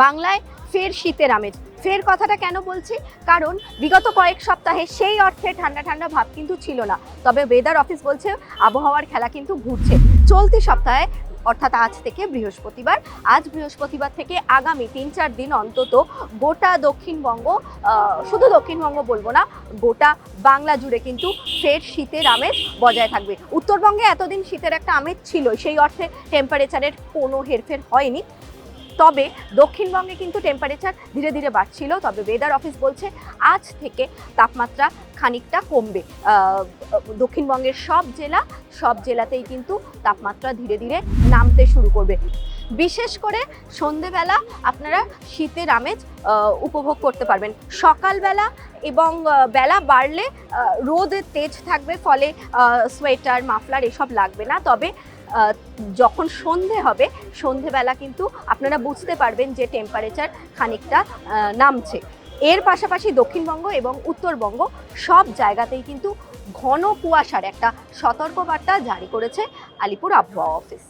বাংলায় ফের শীতের আমেজ। ফের কথাটা কেন বলছি, কারণ বিগত কয়েক সপ্তাহে সেই অর্থে ঠান্ডা ঠান্ডা ভাব কিন্তু ছিল না। তবে ওয়েদার অফিস বলছে আবহাওয়ার খেলা কিন্তু ঘুরছে। চলতি সপ্তাহে অর্থাৎ আজ থেকে বৃহস্পতিবার, আজ বৃহস্পতিবার থেকে আগামী 3-4 দিন অন্তত গোটা দক্ষিণবঙ্গ, শুধু দক্ষিণবঙ্গ বলবো না, গোটা বাংলা জুড়ে কিন্তু ফের শীতের আমেজ বজায় থাকবে। উত্তরবঙ্গে এতদিন শীতের একটা আমেজ ছিল, সেই অর্থে টেম্পারেচারের কোনো হেরফের হয়নি। তবে দক্ষিণবঙ্গে কিন্তু টেম্পারেচার ধীরে ধীরে বাড়ছিল। তবে ওয়েদার অফিস বলছে আজ থেকে তাপমাত্রা খানিকটা কমবে। দক্ষিণবঙ্গের সব জেলাতেই কিন্তু তাপমাত্রা ধীরে ধীরে নামতে শুরু করবে। বিশেষ করে সন্ধেবেলা আপনারা শীতের আমেজ উপভোগ করতে পারবেন। সকালবেলা এবং বেলা বাড়লে রোদের তেজ থাকবে, ফলে সোয়েটার মাফলার এসব লাগবে না। তবে যখন সন্ধে হবে, সন্ধেবেলা কিন্তু আপনারা বুঝতে পারবেন যে টেম্পারেচার খানিকটা নামছে। এর পাশাপাশি দক্ষিণবঙ্গ এবং উত্তরবঙ্গ সব জায়গাতেই কিন্তু ঘন কুয়াশার একটা সতর্কবার্তা জারি করেছে আলিপুর আবহাওয়া অফিস।